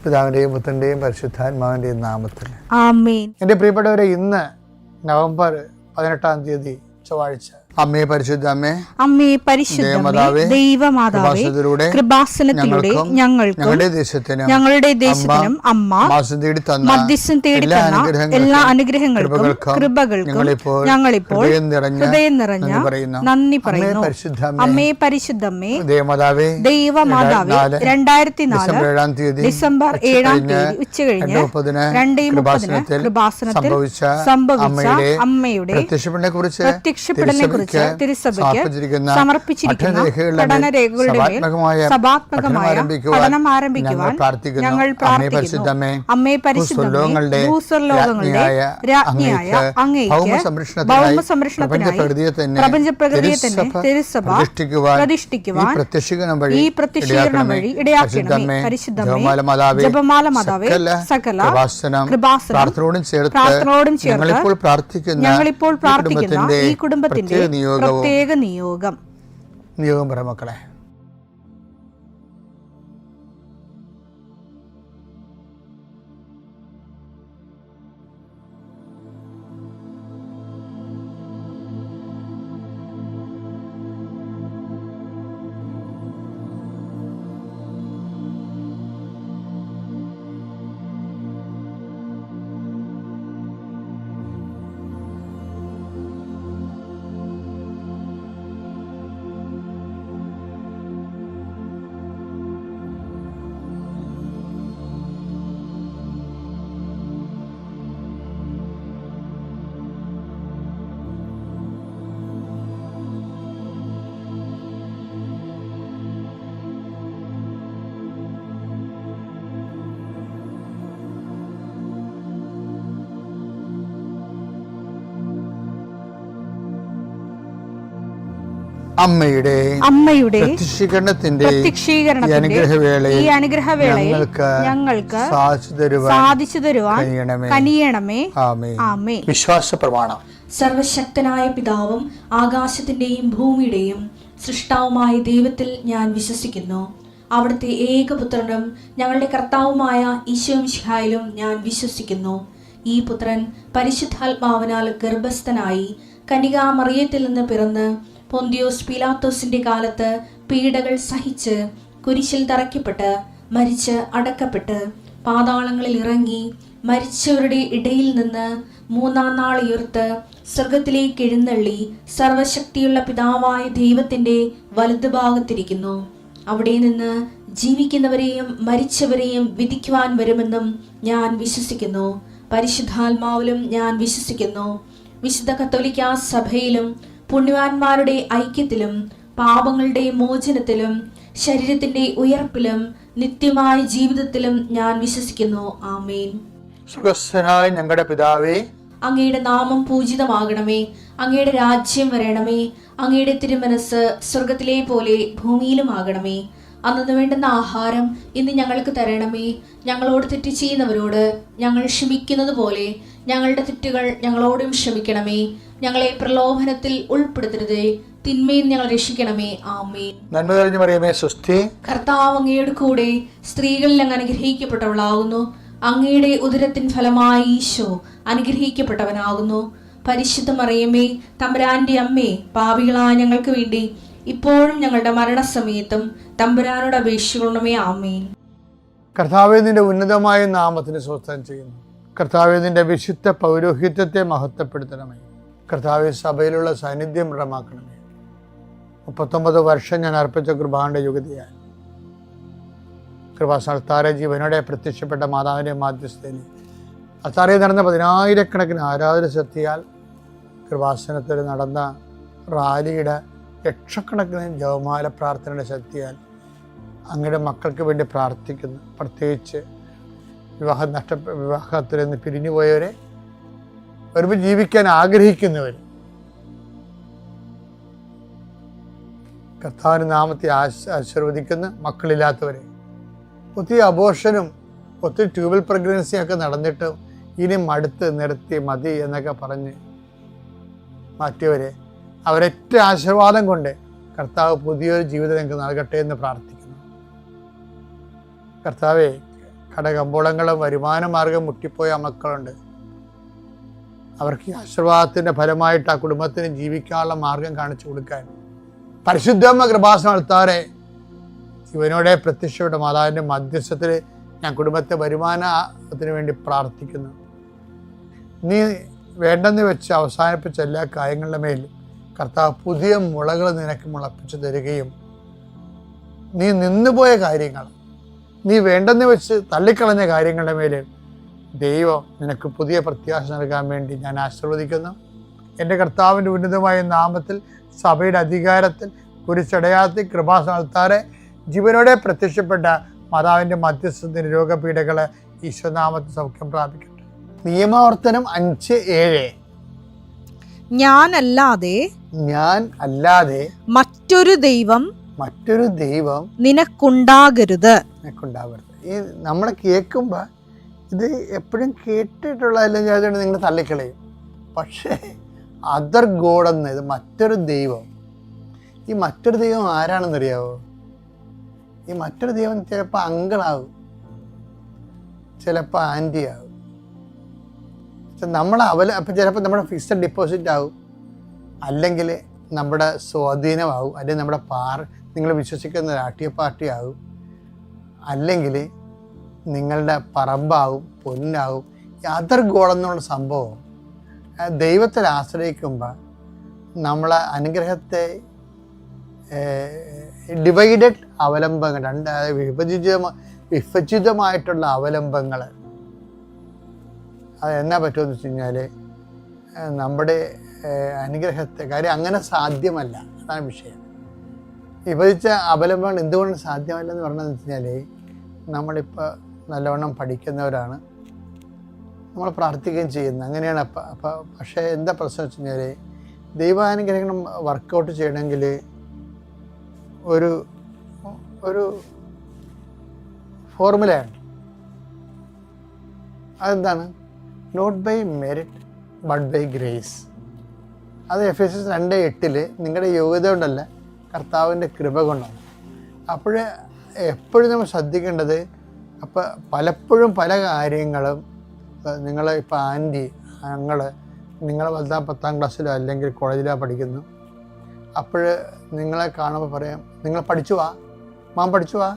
പിതാവിൻ്റെയും പുത്രൻ്റെയും പരിശുദ്ധാത്മാവിൻ്റെയും നാമത്തിൽ ആമേൻ. എൻ്റെ പ്രിയപ്പെട്ടവരെ, ഇന്ന് നവംബർ 18 ചൊവ്വാഴ്ച. അമ്മേ പരിശുദ്ധ അമ്മേ, അമ്മേ പരിശുദ്ധമേ, ദൈവമാതാവേ, കൃപാസനത്തിലൂടെ ഞങ്ങളുടെ ദേശത്തിനും അമ്മ മധ്യസ്ഥം തേടി തന്ന എല്ലാ അനുഗ്രഹങ്ങൾക്കും കൃപകൾക്കും ഞങ്ങളിപ്പോൾ ഹൃദയം നിറഞ്ഞ നന്ദി പറയുന്നു. അമ്മേ പരിശുദ്ധമേ, ദൈവമാതാവേ, 2004 ഡിസംബർ 7 ഉച്ചകഴിഞ്ഞ് 2:30 കൃപാസനത്തിൽ സംഭവിച്ച അമ്മയുടെ പ്രത്യക്ഷപ്പെടലിനെ കുറിച്ച് തിരുസഭയ്ക്ക് സമർപ്പിച്ചിരിക്കുന്ന പഠനരേഖകളുടെ സഭാത്മകമായ പഠനം ആരംഭിക്കുവാൻ ഞങ്ങൾ പ്രാർത്ഥിക്കുന്നു. അമ്മേ പരിശുദ്ധമേ, ഭൂസ്വർലോകങ്ങളുടെ രാജ്ഞിയായ അങ്ങേയ്ക്ക് ഭൗമസംരക്ഷണത്തിനായി പ്രപഞ്ചപ്രകൃതിയെ തന്നെ തിരുസഭ പ്രതിഷ്ഠിക്കുവാൻ ഈ പ്രത്യക്ഷീകരണം വഴി ഇടയാക്കണമേ. പരിശുദ്ധമേ, ജപമാല മാതാവേ, സകല കൃപാസനം പ്രാർത്ഥനയോടും ചേർത്ത് ഞങ്ങളിപ്പോൾ പ്രാർത്ഥിക്കുന്ന ഈ കുടുംബത്തിന്റെ പ്രത്യേക നിയോഗം പറ മക്കളെ. അമ്മയുടെ പ്രത്യക്ഷീകരണത്തിന്റെ ഈ അനുഗ്രഹവേളയിൽ ഞങ്ങൾക്ക് സാധിച്ചു തരുവാൻ കനിയണമേ. ആമേൻ. വിശ്വാസ പ്രമാണം. സർവശക്തനായ പിതാവും ആകാശത്തിന്റെയും ഭൂമിയുടെയും സൃഷ്ടാവുമായ ദൈവത്തിൽ ഞാൻ വിശ്വസിക്കുന്നു. അവിടുത്തെ ഏകപുത്രനും ഞങ്ങളുടെ കർത്താവുമായ ഈശോമിശിഹായിലും ഞാൻ വിശ്വസിക്കുന്നു. ഈ പുത്രൻ പരിശുദ്ധാത്മാവിനാൽ ഗർഭസ്ഥനായി കന്യകാമറിയത്തിൽ നിന്ന് പിറന്ന് പൊന്തിയോസ് പീലാത്തോസിന്റെ കാലത്ത് പീഡകൾ സഹിച്ച് കുരിശിൽ തറയ്ക്കപ്പെട്ട് മരിച്ച് അടക്കപ്പെട്ട് പാതാളങ്ങളിൽ ഇറങ്ങി മരിച്ചവരുടെ ഇടയിൽ നിന്ന് 3-ാം നാൾ ഉയർത്ത് സ്വർഗത്തിലേക്ക് എഴുന്നള്ളി സർവശക്തിയുള്ള പിതാവായ ദൈവത്തിന്റെ വലതുഭാഗത്തിരിക്കുന്നു. അവിടെ നിന്ന് ജീവിക്കുന്നവരെയും മരിച്ചവരെയും വിധിക്കുവാൻ വരുമെന്നും ഞാൻ വിശ്വസിക്കുന്നു. പരിശുദ്ധാത്മാവിലും ഞാൻ വിശ്വസിക്കുന്നു. വിശുദ്ധ കത്തോലിക്കാ സഭയിലും പുണ്യവാന്മാരുടെ ഐക്യത്തിലും പാപങ്ങളുടെ മോചനത്തിലും ശരീരത്തിന്റെ ഉയർപ്പിലും നിത്യമായ ജീവിതത്തിലും ഞാൻ വിശ്വസിക്കുന്നു. ആമേൻ. സുഖസ്ഥനായ ഞങ്ങളുടെ പിതാവേ, അങ്ങയുടെ നാമം പൂജിതമാകണമേ. അങ്ങയുടെ രാജ്യം വരണമേ. അങ്ങയുടെ തിരുമനസ് സ്വർഗത്തിലെ പോലെ ഭൂമിയിലും ആകണമേ. അന്നു വേണ്ടുന്ന ആഹാരം ഇന്ന് ഞങ്ങൾക്ക് തരണമേ. ഞങ്ങളോട് തെറ്റ് ചെയ്യുന്നവരോട് ഞങ്ങൾ ക്ഷമിക്കുന്നത് പോലെ ഞങ്ങളുടെ തെറ്റുകൾ ഞങ്ങളോടും ക്ഷമിക്കണമേ. ഞങ്ങളെ പ്രലോഭനത്തിൽ ഉൾപ്പെടുത്തരുതേ, തിന്മയിൽ ഞങ്ങൾ രക്ഷിക്കണമേ. ആമേൻ. നന്മ നിറഞ്ഞ മറിയമേ, സ്വസ്തി. കർത്താവ് അങ്ങയുടെ കൂടെ സ്ത്രീകളിൽ അങ്ങ് അനുഗ്രഹിക്കപ്പെട്ടവളാകുന്നു. അങ്ങയുടെ ഉദരത്തിൻ ഫലമായി ഈശോ അനുഗ്രഹിക്കപ്പെട്ടവനാകുന്നു. പരിശുദ്ധ മറിയമേ, തമ്പുരാന്റെ അമ്മേ, പാപികളായ ഞങ്ങൾക്ക് വേണ്ടി ഇപ്പോഴും ഞങ്ങളുടെ മരണസമയത്തും തമ്പുരാനോട് അപേക്ഷിക്കണമേ. ആമേൻ. കർത്താവേ, നിന്റെ ഉന്നതമായ നാമത്തിന് സ്തോത്രം ചെയ്യുന്നു. കർത്താവേ, നിന്റെ വിശുദ്ധ പൗരോഹിത്യത്തെ മഹത്വപ്പെടുത്തണമേ. കർത്താവേ, സഭയിലുള്ള സാന്നിധ്യം ദൃഢമാക്കണമേ. 39 വർഷം ഞാൻ അർപ്പിച്ച കൃപാന്റെ യുഗതിയാൽ കൃപാസ്ഥാന ജീവനോടെ പ്രത്യക്ഷപ്പെട്ട മാതാവിൻ്റെ മാധ്യസ്ഥയിൽ അത്താറയിൽ നടന്ന 10,000 ആരാധന ശക്തിയാൽ കൃപാസനത്തിൽ നടന്ന റാലിയുടെ ലക്ഷക്കണക്കിന് ജപമാല പ്രാർത്ഥനയുടെ അങ്ങയുടെ മക്കൾക്ക് വേണ്ടി പ്രാർത്ഥിക്കുന്നു. പ്രത്യേകിച്ച് വിവാഹത്തിൽ നിന്ന് പിരിഞ്ഞുപോയവരെ, ഒരുമിച്ച് ജീവിക്കാൻ ആഗ്രഹിക്കുന്നവർ, കർത്താവിൻ്റെ നാമത്തെ ആശീർവദിക്കുന്ന മക്കളില്ലാത്തവരെ, ഒത്തിരി അബോർഷനും ഒത്തിരി ട്യൂബൽ പ്രഗ്നൻസിയൊക്കെ നടന്നിട്ട് ഇനി മടുത്ത് നിർത്തി മതി എന്നൊക്കെ പറഞ്ഞ് മാറ്റിയവരെ, അവരൊറ്റ ആശീർവാദം കൊണ്ട് കർത്താവ് പുതിയൊരു ജീവിതം നിങ്ങൾക്ക് നൽകട്ടെ എന്ന് പ്രാർത്ഥിക്കുന്നു. കർത്താവെ, കടകമ്പോളങ്ങളും വരുമാന മാർഗം മുട്ടിപ്പോയ മക്കളുണ്ട്. അവർക്ക് ഈ ആശീർവാദത്തിൻ്റെ ഫലമായിട്ട് ആ കുടുംബത്തിന് ജീവിക്കാനുള്ള മാർഗം കാണിച്ചു കൊടുക്കാൻ പരിശുദ്ധമ്മ കൃപാസനം അൾത്താരെ ഇവനോടെ പ്രത്യക്ഷപ്പെട്ട മാതാവിൻ്റെ മധ്യസ്ഥത്തിൽ ഞാൻ കുടുംബത്തെ വരുമാനത്തിന് വേണ്ടി പ്രാർത്ഥിക്കുന്നു. നീ വേണ്ടെന്ന് വെച്ച് അവസാനിപ്പിച്ച എല്ലാ കാര്യങ്ങളുടെ മേൽ കർത്താവ് പുതിയ മുളകൾ നിനക്ക് മുളപ്പിച്ച് തരികയും നീ നിന്നുപോയ കാര്യങ്ങൾ, നീ വേണ്ടെന്ന് വെച്ച് തള്ളിക്കളഞ്ഞ കാര്യങ്ങളുടെ മേൽ ദൈവം നിനക്ക് പുതിയ പ്രത്യാശ നൽകാൻ വേണ്ടി ഞാൻ ആശീർവദിക്കുന്നു. എൻ്റെ കർത്താവിൻ്റെ ഉന്നതമായ നാമത്തിൽ, സഭയുടെ അധികാരത്തിൽ, കുരിശടയാളത്തിൽ, കൃപാസന അൾത്താരെ ജീവനോടെ പ്രത്യക്ഷപ്പെട്ട മാതാവിൻ്റെ മധ്യസ്ഥത്തിന് രോഗപീഠകളെ ഈശ്വരനാമത്തിൽ സൗഖ്യം പ്രാപിക്കട്ടെ. നിയമാവർത്തനം 5:7 ഞാൻ അല്ലാതെ മറ്റൊരു ദൈവം നിനക്കുണ്ടാകരുത്. ഈ നമ്മൾ കേൾക്കുമ്പോൾ ഇത് എപ്പോഴും കേട്ടിട്ടുള്ളതല്ലെങ്കിൽ നിങ്ങൾ തള്ളിക്കളയും. പക്ഷേ അതർ ഗോഡെന്ന്, ഇത് മറ്റൊരു ദൈവം. ഈ മറ്റൊരു ദൈവം ആരാണെന്നറിയാവോ? ഈ മറ്റൊരു ദൈവം ചിലപ്പോൾ അങ്കിളാവും, ചിലപ്പോൾ ആൻറ്റി ആവും, നമ്മളെ അപ്പം ചിലപ്പോൾ നമ്മുടെ ഫിക്സഡ് ഡിപ്പോസിറ്റ് ആവും, അല്ലെങ്കിൽ നമ്മുടെ സ്വാധീനമാവും, അല്ലെങ്കിൽ നമ്മുടെ നിങ്ങൾ വിശ്വസിക്കുന്ന രാഷ്ട്രീയ പാർട്ടി ആവും, അല്ലെങ്കിൽ നിങ്ങളുടെ പറമ്പാവും, പൊന്നാവും. അതർ ഗോളെന്നുള്ള സംഭവം ദൈവത്തിൽ ആശ്രയിക്കുമ്പോൾ നമ്മളെ അനുഗ്രഹത്തെ ഡിവൈഡഡ് അവലംബങ്ങൾ, വിഭജിതമായിട്ടുള്ള അവലംബങ്ങൾ, അത് എന്നാ പറ്റുമെന്ന് വെച്ച് കഴിഞ്ഞാൽ നമ്മുടെ അനുഗ്രഹത്തെ, കാര്യം അങ്ങനെ സാധ്യമല്ല. അതാണ് വിഷയം. വിഭജിച്ച അവലംബങ്ങൾ എന്തുകൊണ്ട് സാധ്യമല്ലെന്ന് പറഞ്ഞതെന്ന് വെച്ച് കഴിഞ്ഞാൽ നമ്മളിപ്പോൾ നല്ലവണ്ണം പഠിക്കുന്നവരാണ്, നമ്മൾ പ്രാർത്ഥിക്കുകയും ചെയ്യുന്നത്, അങ്ങനെയാണ്. പക്ഷേ എന്താ പ്രശ്നം വെച്ച് കഴിഞ്ഞാൽ ദൈവാനുഗ്രഹം വർക്കൗട്ട് ചെയ്യണമെങ്കിൽ ഒരു ഫോർമുലയാണ്. അതെന്താണ്? Not by merit but by grace. അത് Ephesians 2:8 നിങ്ങളുടെ യോഗ്യത കൊണ്ടല്ല, കർത്താവിൻ്റെ കൃപ കൊണ്ടാണ്. അപ്പോൾ എപ്പോഴും നമ്മൾ ശ്രദ്ധിക്കേണ്ടത്, അപ്പോൾ പലപ്പോഴും പല കാര്യങ്ങളും നിങ്ങൾ ഇപ്പോൾ ആൻറ്റി, നിങ്ങൾ 10ാം ക്ലാസ്സിലോ അല്ലെങ്കിൽ കോളേജിലോ പഠിക്കുന്നു. അപ്പോൾ നിങ്ങളെ കാണുമ്പോൾ പറയാം, നിങ്ങൾ പഠിച്ചു വാ, മാം പഠിച്ചു വാ.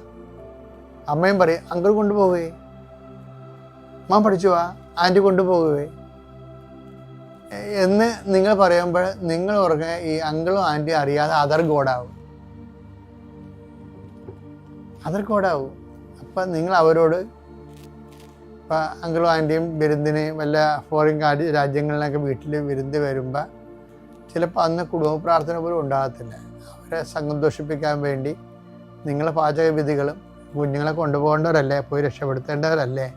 അമ്മയും പറയും, അങ്കിൾ കൊണ്ടുപോകുകയെ, മാം പഠിച്ചു വാ, ആൻറ്റി കൊണ്ടുപോകുകയെ എന്ന് നിങ്ങൾ പറയുമ്പോൾ നിങ്ങൾ ഓർക്കുക ഈ അങ്കിളും ആൻറ്റിയും അറിയാതെ അതർ ഗോഡാവും. അപ്പം നിങ്ങൾ അവരോട്, ഇപ്പം അങ്കിളും ആൻറ്റിയും വിരുന്നിന് വല്ല ഫോറിൻ രാജ്യങ്ങളിലൊക്കെ വീട്ടിൽ വിരുന്ന് വരുമ്പോൾ ചിലപ്പോൾ അന്ന് കുടുംബ പ്രാർത്ഥന പോലും ഉണ്ടാകത്തില്ല. അവരെ സന്തോഷിപ്പിക്കാൻ വേണ്ടി നിങ്ങൾ പാചക വിധികളും കുഞ്ഞുങ്ങളെ കൊണ്ടുപോകേണ്ടവരല്ലേ, പോയി രക്ഷപ്പെടുത്തേണ്ടവരല്ലേ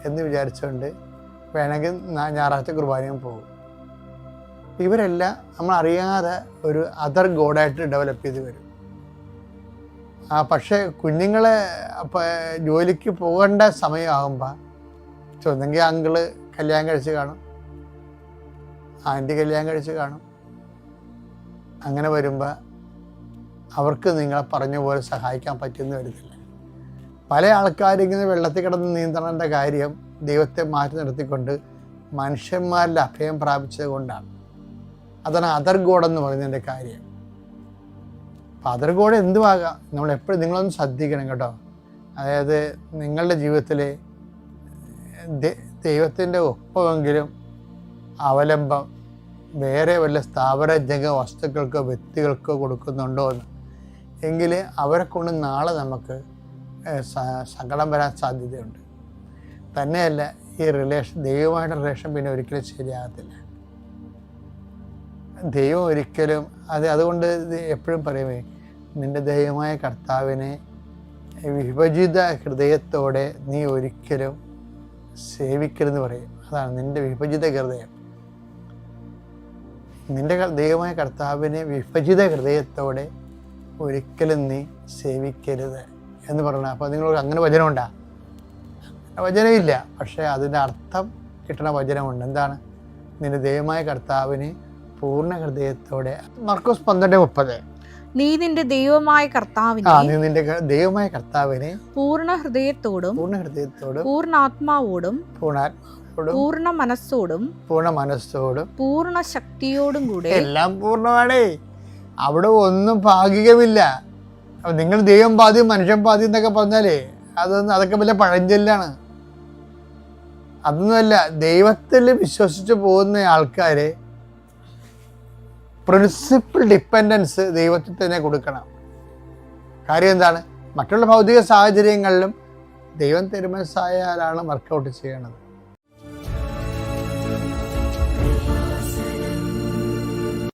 എന്ന് വിചാരിച്ചുകൊണ്ട് വേണമെങ്കിൽ ഞായറാഴ്ച കുർബാനയും പോകും. ഇവരെല്ലാം നമ്മൾ അറിയാതെ ഒരു അതർ ഗോഡായിട്ട് ഡെവലപ്പ് ചെയ്ത് വരും. പക്ഷേ കുഞ്ഞുങ്ങളെ ജോലിക്ക് പോകേണ്ട സമയമാകുമ്പോൾ ഒന്നെങ്കിൽ അങ്കിള് കല്യാണം കഴിച്ച് കാണും, ആൻറ്റി കല്യാണം കഴിച്ച് കാണും. അങ്ങനെ വരുമ്പോൾ അവർക്ക് നിങ്ങളെ പറഞ്ഞ പോലെ സഹായിക്കാൻ പറ്റുമെന്ന് വരുന്നില്ല. പല ആൾക്കാരും ഇങ്ങനെ വെള്ളത്തിൽ കിടന്ന് നീന്തണേണ്ട കാര്യം ദൈവത്തെ മാറ്റി നിർത്തിക്കൊണ്ട് മനുഷ്യന്മാരിൽ അഭയം പ്രാപിച്ചത് കൊണ്ടാണ്. അതാണ് അതർ ഗോഡെന്ന് പറയുന്നതിൻ്റെ കാര്യം. അപ്പം അതർ ഗോഡ് എന്തുവാകാം, നമ്മളെപ്പോഴും നിങ്ങളൊന്ന് ശ്രദ്ധിക്കണം കേട്ടോ. അതായത് നിങ്ങളുടെ ജീവിതത്തിൽ ദൈവത്തിൻ്റെ ഒപ്പമെങ്കിലും അവലംബം വേറെ വല്ല സ്ഥാപന ജംഗ വസ്തുക്കൾക്കോ വ്യക്തികൾക്കോ കൊടുക്കുന്നുണ്ടോ എന്ന്, എങ്കിൽ അവരെ കൊണ്ട് നാളെ നമുക്ക് സങ്കടം വരാൻ സാധ്യതയുണ്ട്. തന്നെയല്ല, ഈ ദൈവമായിട്ട് റിലേഷൻ പിന്നെ ഒരിക്കലും ശരിയാകത്തില്ല. ദൈവം ഒരിക്കലും അതുകൊണ്ട് എപ്പോഴും പറയുമേ, നിൻ്റെ ദൈവമായ കർത്താവിനെ വിഭജിത ഹൃദയത്തോടെ നീ ഒരിക്കലും സേവിക്കരുതെന്ന് പറയും. അതാണ് നിൻ്റെ വിഭജിത ഹൃദയം. നിൻ്റെ ദൈവമായ കർത്താവിനെ വിഭജിത ഹൃദയത്തോടെ ഒരിക്കലും നീ സേവിക്കരുത് എന്ന് പറയണം. അപ്പോൾ നിങ്ങൾ അങ്ങനെ വചനമുണ്ടാ? വചനമില്ല, പക്ഷേ അതിൻ്റെ അർത്ഥം കിട്ടുന്ന വചനമുണ്ട്. എന്താണ്? നിന്റെ ദൈവമായ കർത്താവിനെ പൂർണ്ണ ഹൃദയത്തോടെ. മർക്കോസ് 12:30 നീ നിന്റെ ദൈവമായ കർത്താവിനെ നീ നിന്റെ ദൈവമായ കർത്താവിനെ പൂർണ്ണ ഹൃദയത്തോടും പൂർണ്ണ ആത്മാവോടും പൂർണ്ണ മനസ്സോടും പൂർണ്ണ ശക്തിയോടും കൂടെ. എല്ലാം പൂർണ്ണമാണേ, അവിടെ ഒന്നും ഭാഗികമില്ല. നിങ്ങൾ ദൈവം പാതി മനുഷ്യൻ പാതി എന്നൊക്കെ പറഞ്ഞാലേ അതൊക്കെ വലിയ പഴഞ്ചൊല്ലാണ്. അതൊന്നുമല്ല. ദൈവത്തിൽ വിശ്വസിച്ച് പോകുന്ന ആൾക്കാര് പ്രിൻസിപ്പൽ ഡിപ്പെൻഡൻസ് ദൈവത്തിൽ തന്നെ കൊടുക്കണം. കാര്യം എന്താണ്? മറ്റുള്ള ഭൗതിക സാഹചര്യങ്ങളിലും ദൈവം തിരുമനസ്സായാലാണ് വർക്കൗട്ട് ചെയ്യണത്.